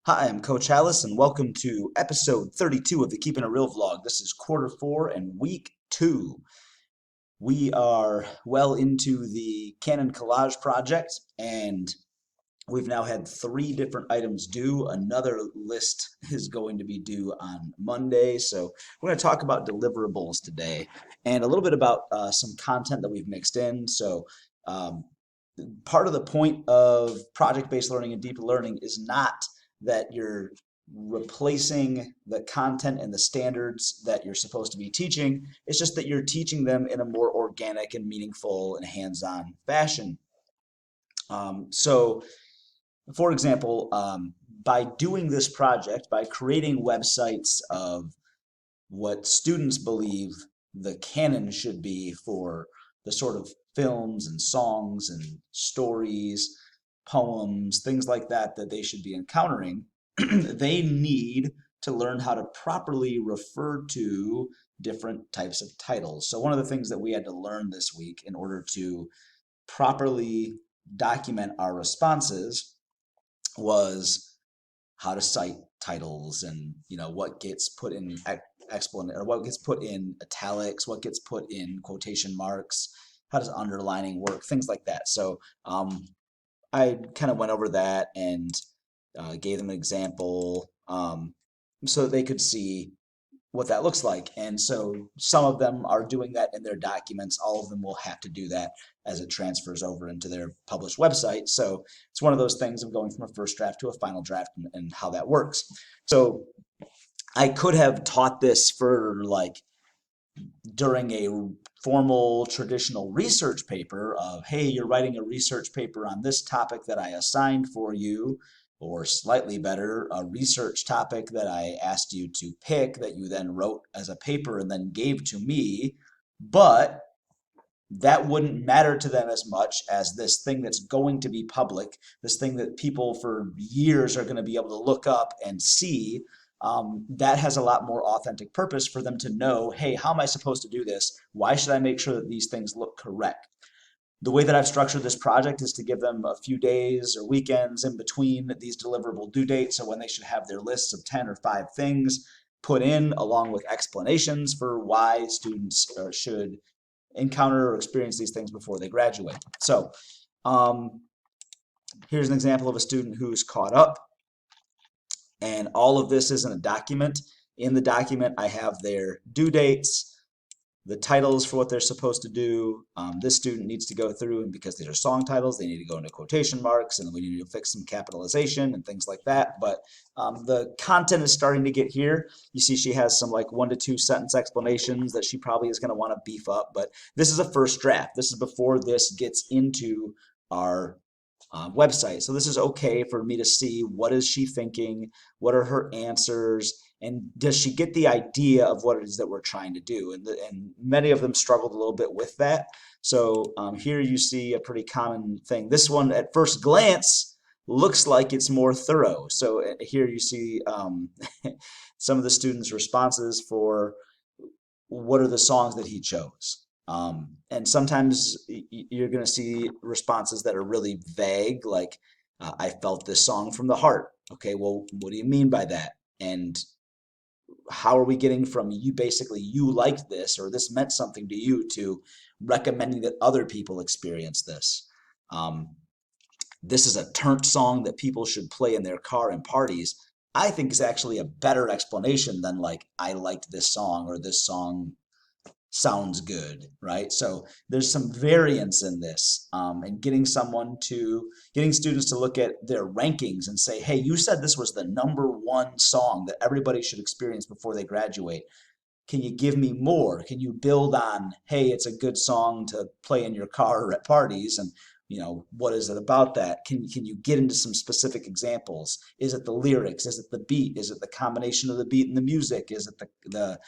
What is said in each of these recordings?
Hi, I'm Coach Hallis, and welcome to episode 32 of the Keeping It Real vlog. This is quarter four and week two. We are well into the Canon Collage project, and we've now had three different items due. Another list is going to be due on Monday. So we're going to talk about deliverables today and a little bit about some content that we've mixed in. Um, Part of the point of project-based learning and deep learning is not that you're replacing the content and the standards that you're supposed to be teaching. It's just that you're teaching them in a more organic and meaningful and hands-on fashion. So for example, by doing this project, by creating websites of what students believe the canon should be for the sort of films and songs and stories, poems, things like that that they should be encountering, they need to learn how to properly refer to different types of titles. So one of the things that we had to learn this week in order to properly document our responses was how to cite titles and what gets put in explanation or what gets put in italics, what gets put in quotation marks, how does underlining work, things like that. So I kind of went over that and gave them an example so that they could see what that looks like. And so some of them are doing that in their documents. All of them will have to do that as it transfers over into their published website. So it's one of those things of going from a first draft to a final draft and how that works. So I could have taught this for like during a formal traditional research paper of, hey, you're writing a research paper on this topic that I assigned for you, or slightly better, a research topic that I asked you to pick that you then wrote as a paper and then gave to me. But that wouldn't matter to them as much as this thing that's going to be public, this thing that people for years are going to be able to look up and see. That has a lot more authentic purpose for them to know, hey, how am I supposed to do this? Why should I make sure that these things look correct? The way that I've structured this project is to give them a few days or weekends in between these deliverable due dates. So when they should have their lists of 10 or 5 things put in, along with explanations for why students should encounter or experience these things before they graduate. So um, here's an example of a student who's caught up, and all of this is in a document. In the document, I have their due dates, the titles for what they're supposed to do. This student needs to go through, and because these are song titles, they need to go into quotation marks, and we need to fix some capitalization and things like that. But the content is starting to get here. You see she has some like 1 to 2 sentence explanations that she probably is going to want to beef up, but this is a first draft. This is before this gets into our website. So this is okay for me to see what is she thinking, what are her answers, and does she get the idea of what it is that we're trying to do? And many of them struggled a little bit with that. So here you see a pretty common thing. This one at first glance looks like it's more thorough. So here you see some of the students' responses for what are the songs that he chose. And sometimes you're going to see responses that are really vague, like, I felt this song from the heart. Okay, well, what do you mean by that? And how are we getting from you basically you liked this or this meant something to you to recommending that other people experience this? Um, this is a turnt song that people should play in their car and parties. I think is actually a better explanation than like I liked this song or this song sounds good, right? So there's some variance in this, and getting students to look at their rankings and say, hey, you said this was the #1 song that everybody should experience before they graduate. Can you give me more? Can you build on, hey, it's a good song to play in your car or at parties, and what is it about that? Can you get into some specific examples? Is it the lyrics? Is it the beat? Is it the combination of the beat and the music? Is it the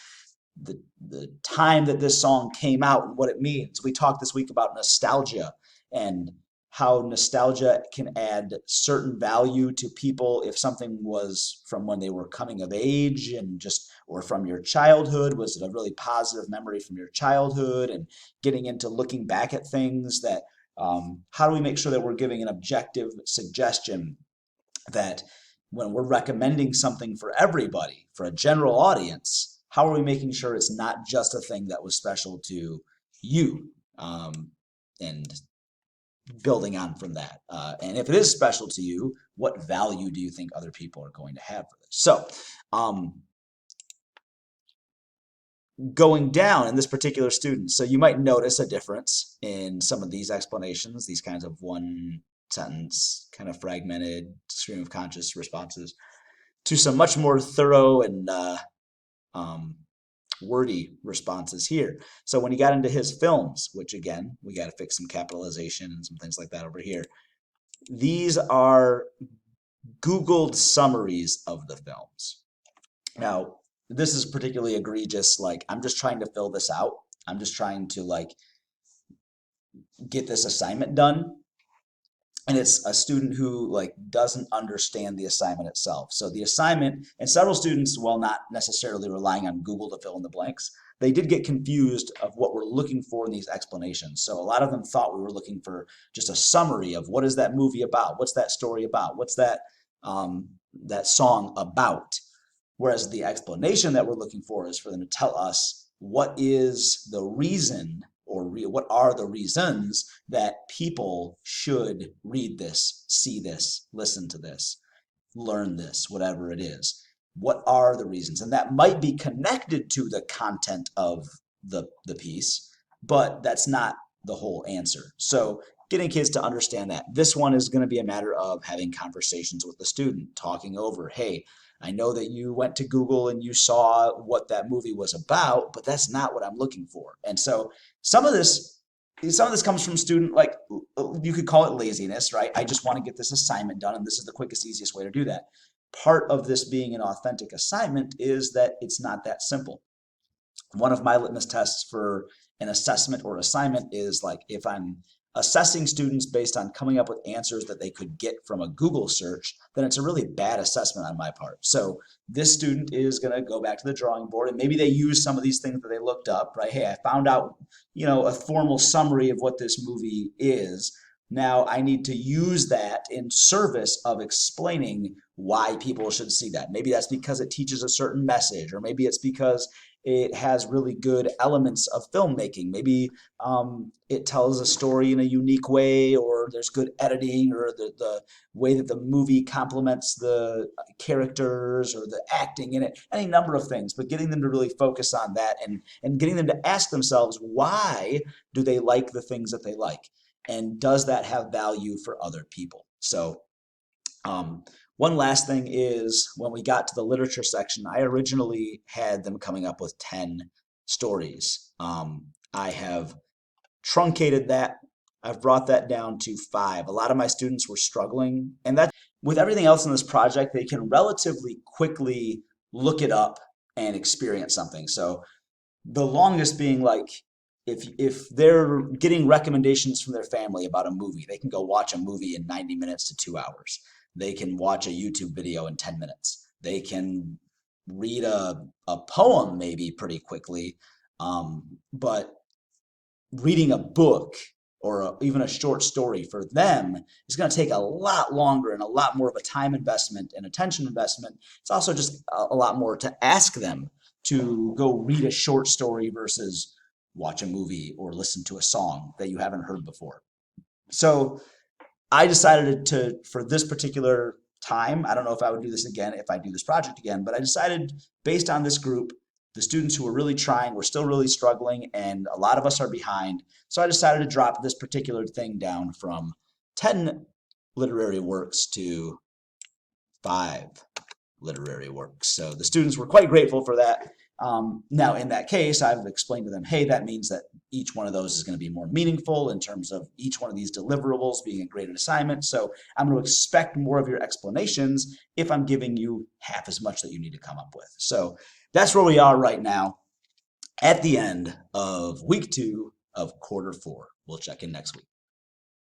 time that this song came out and what it means? We talked this week about nostalgia and how nostalgia can add certain value to people if something was from when they were coming of age and just or from your childhood. Was it a really positive memory from your childhood? And getting into looking back at things that how do we make sure that we're giving an objective suggestion that when we're recommending something for everybody, for a general audience, how are we making sure it's not just a thing that was special to you? And building on from that. And if it is special to you, what value do you think other people are going to have for this? So going down in this particular student, so you might notice a difference in some of these explanations, these kinds of one sentence, kind of fragmented stream of conscious responses, to some much more thorough and wordy responses here. So when he got into his films, which again, we got to fix some capitalization and some things like that over here. These are Googled summaries of the films. Now, this is particularly egregious. Like, I'm just trying to fill this out. I'm just trying to like get this assignment done. And it's a student who like doesn't understand the assignment itself. So the assignment, and several students, while not necessarily relying on Google to fill in the blanks, they did get confused of what we're looking for in these explanations. So a lot of them thought we were looking for just a summary of what is that movie about? What's that story about? What's that that song about? Whereas the explanation that we're looking for is for them to tell us what is the reason or what are the reasons that people should read this, see this, listen to this, learn this, whatever it is. What are the reasons? And that might be connected to the content of the piece, but that's not the whole answer. So getting kids to understand that. This one is going to be a matter of having conversations with the student, talking over, hey, I know that you went to Google and you saw what that movie was about, but that's not what I'm looking for. And so some of this comes from student, like you could call it laziness, right? I just want to get this assignment done, and this is the quickest, easiest way to do that. Part of this being an authentic assignment is that it's not that simple. One of my litmus tests for an assessment or assignment is like if I'm assessing students based on coming up with answers that they could get from a Google search, then it's a really bad assessment on my part. So this student is going to go back to the drawing board, and maybe they use some of these things that they looked up, right? Hey, I found out, a formal summary of what this movie is. Now I need to use that in service of explaining why people should see that. Maybe that's because it teaches a certain message, or maybe it's because it has really good elements of filmmaking. Maybe it tells a story in a unique way, or there's good editing, or the way that the movie complements the characters or the acting in it, any number of things. But getting them to really focus on that and getting them to ask themselves, why do they like the things that they like? And does that have value for other people? So one last thing is when we got to the literature section, I originally had them coming up with 10 stories. I have truncated that. I've brought that down to 5. A lot of my students were struggling, and that with everything else in this project, they can relatively quickly look it up and experience something. So the longest being like, if they're getting recommendations from their family about a movie, they can go watch a movie in 90 minutes to 2 hours. They can watch a YouTube video in 10 minutes. They can read a poem maybe pretty quickly, but reading a book or even a short story for them is going to take a lot longer and a lot more of a time investment and attention investment. It's also just a lot more to ask them to go read a short story versus watch a movie or listen to a song that you haven't heard before. So I decided to, for this particular time, I don't know if I would do this again, if I do this project again, but I decided based on this group, the students who were really trying were still really struggling, and a lot of us are behind. So I decided to drop this particular thing down from 10 literary works to 5 literary works. So the students were quite grateful for that. Now, in that case, I've explained to them, hey, that means that each one of those is going to be more meaningful in terms of each one of these deliverables being a graded assignment. So I'm going to expect more of your explanations if I'm giving you half as much that you need to come up with. So that's where we are right now at the end of week 2 of quarter 4. We'll check in next week.